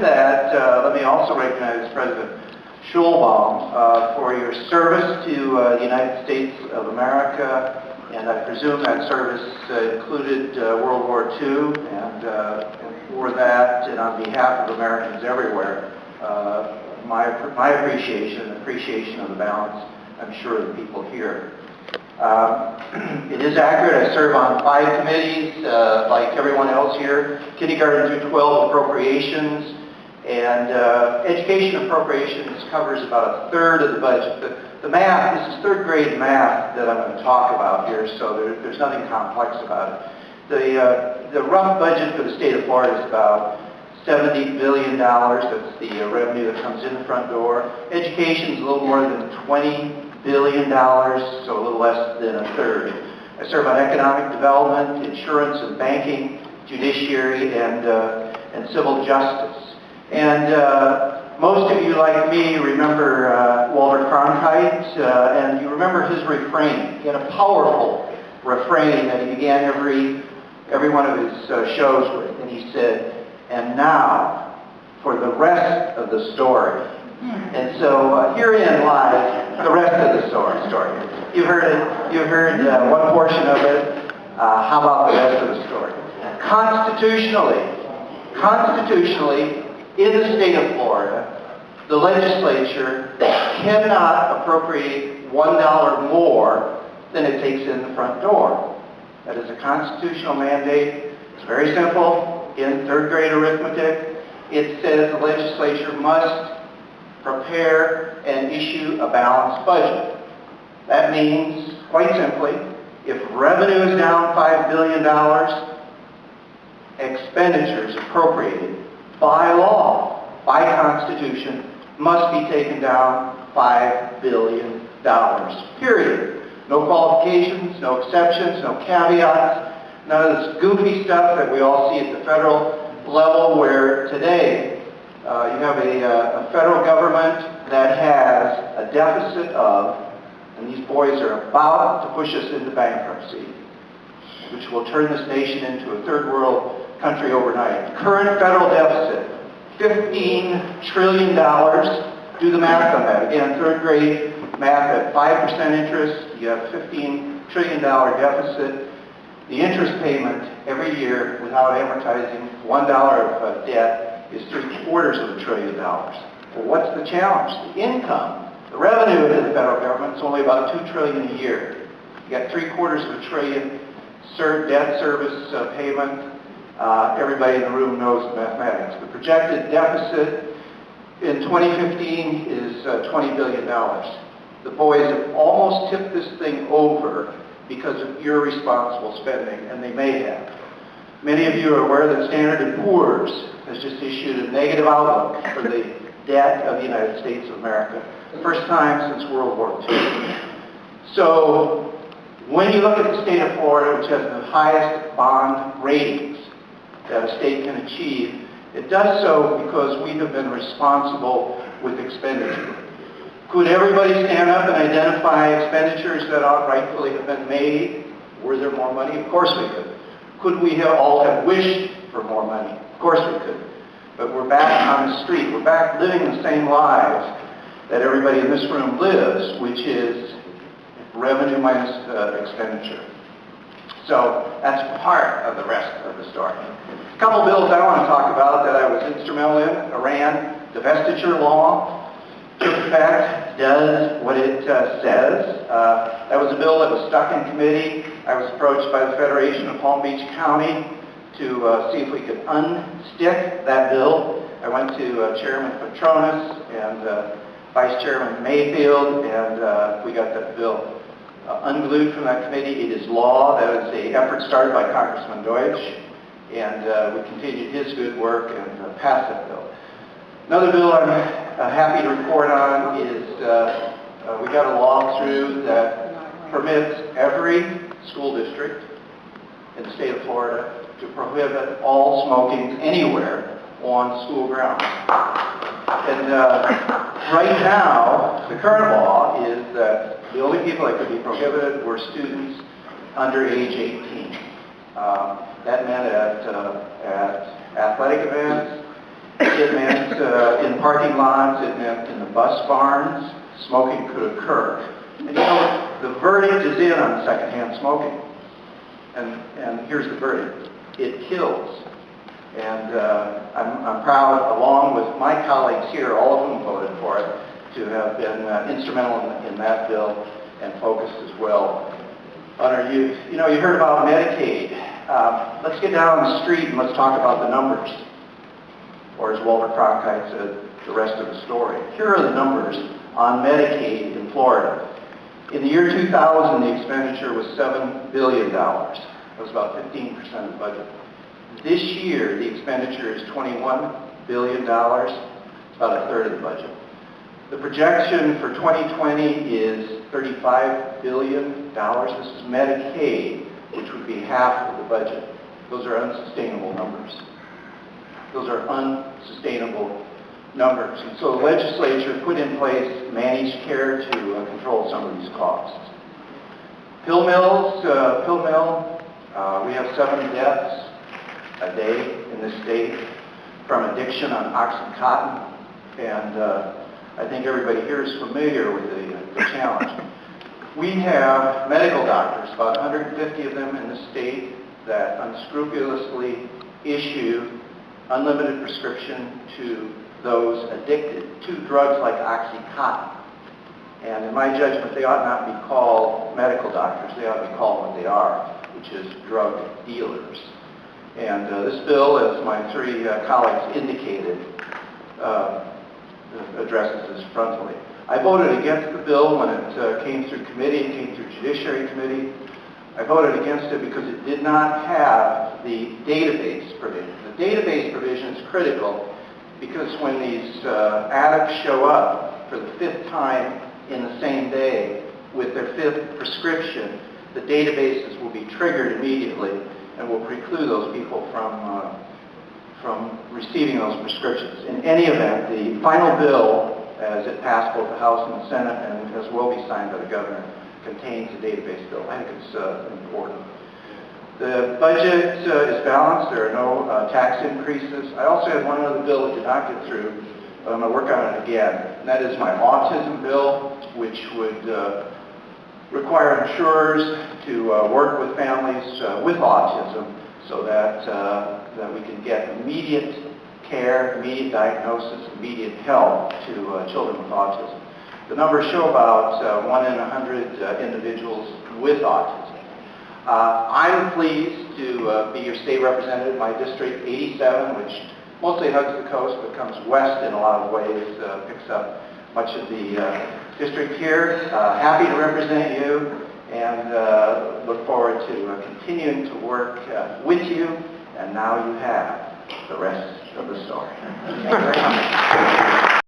Let me also recognize President Schulbaum for your service to the United States of America, and I presume that service included World War II, and for that, and on behalf of Americans everywhere, my appreciation of the balance, I'm sure, of the people here. It is accurate. I serve on 5 committees, like everyone else here: kindergarten through 12 appropriations, and education appropriations covers about a third of the budget. The math, this is 3rd grade math that I'm going to talk about here, so there's nothing complex about it. The rough budget for the state of Florida is about $70 billion. That's the revenue that comes in the front door. Education is a little more than $20 billion, so a little less than a third. I serve on economic development, insurance and banking, judiciary, and civil justice. And most of you, like me, remember Walter Cronkite, and you remember his refrain. He had a powerful refrain that he began every one of his shows with, and he said, "And now for the rest of the story." And so herein lies the rest of the story. You heard it. You heard one portion of it. How about the rest of the story? Constitutionally, in the state of Florida, the legislature cannot appropriate $1 more than it takes in the front door. That is a constitutional mandate. It's very simple. In 3rd grade arithmetic, it says the legislature must prepare and issue a balanced budget. That means, quite simply, if revenue is down $5 billion, expenditures appropriated by law, by Constitution, must be taken down $5 billion, period. No qualifications, no exceptions, no caveats, none of this goofy stuff that we all see at the federal level, where today you have a federal government that has a deficit of, and these boys are about to push us into bankruptcy, which will turn this nation into a 3rd world country overnight. Current federal deficit, $15 trillion. Do the math on that. Again, 3rd grade math at 5% interest, you have $15 trillion deficit. The interest payment every year without amortizing $1 of debt is $750 billion. Well, what's the challenge? The income, the revenue to the federal government is only about $2 trillion a year. You got $750 billion debt service payment. Everybody in the room knows mathematics. The projected deficit in 2015 is $20 billion. The boys have almost tipped this thing over because of irresponsible spending, and they may have. Many of you are aware that Standard & Poor's has just issued a negative outlook for the debt of the United States of America. The first time since World War II. So when you look at the state of Florida, which has the highest bond ratings that a state can achieve, it does so because we have been responsible with expenditure. Could everybody stand up and identify expenditures that rightfully have been made? Were there more money? Of course we could. Could we all have wished for more money? Of course we could. But we're back on the street. We're back living the same lives that everybody in this room lives, which is revenue minus expenditure. So that's part of the rest of the story. A couple bills I want to talk about that I was instrumental in. Iran divestiture law, in fact, does what it says. That was a bill that was stuck in committee. I was approached by the Federation of Palm Beach County to see if we could unstick that bill. I went to Chairman Petronas and Vice Chairman Mayfield, and we got that bill unglued from that committee. It is law. That is an effort started by Congressman Deutsch, and we continued his good work and passed that bill. Another bill I'm happy to report on is we got a law through that permits every school district in the state of Florida to prohibit all smoking anywhere on school grounds. And right now, the current law is that the only people that could be prohibited were students under age 18. That meant at athletic events, It meant in parking lots, it meant in the bus barns, smoking could occur. And you know, the verdict is in on secondhand smoking. And here's the verdict. It kills. And I'm proud, along with my colleagues here, all of whom voted for it, to have been instrumental in that bill and focused as well on our youth. You know, you heard about Medicaid. Let's get down the street and let's talk about the numbers. Or as Walter Cronkite said, the rest of the story. Here are the numbers on Medicaid in Florida. In the year 2000, the expenditure was $7 billion. That was about 15% of the budget. This year, the expenditure is $21 billion. It's about a third of the budget. The projection for 2020 is $35 billion. This is Medicaid, which would be half of the budget. Those are unsustainable numbers. Those are unsustainable numbers. And so the legislature put in place managed care to control some of these costs. Pill mills, we have 7 deaths a day in this state from addiction on OxyContin. And I think everybody here is familiar with the challenge. We have medical doctors, about 150 of them in the state, that unscrupulously issue unlimited prescription to those addicted to drugs like OxyContin. And in my judgment, they ought not be called medical doctors. They ought to be called what they are, which is drug dealers. And this bill, as my 3 colleagues indicated, addresses this frontally. I voted against the bill when it came through committee, it came through Judiciary Committee. I voted against it because it did not have the database provision. The database provision is critical because when these addicts show up for the 5th time in the same day with their 5th prescription, the databases will be triggered immediately and will preclude those people from receiving those prescriptions. In any event, the final bill, as it passed both the House and the Senate and as will be signed by the governor, contains a database bill. I think it's important. The budget is balanced. There are no tax increases. I also have one other bill that did not get through, but I'm going to work on it again. And that is my autism bill, which would require insurers to work with families with autism so that we can get immediate care, immediate diagnosis, immediate help to children with autism. The numbers show about 1 in 100 individuals with autism. I'm pleased to be your state representative. My district, 87, which mostly hugs the coast but comes west in a lot of ways, picks up much of the district here. Happy to represent you and look forward to continuing to work with you. And now you have the rest of the story. Thank you very much.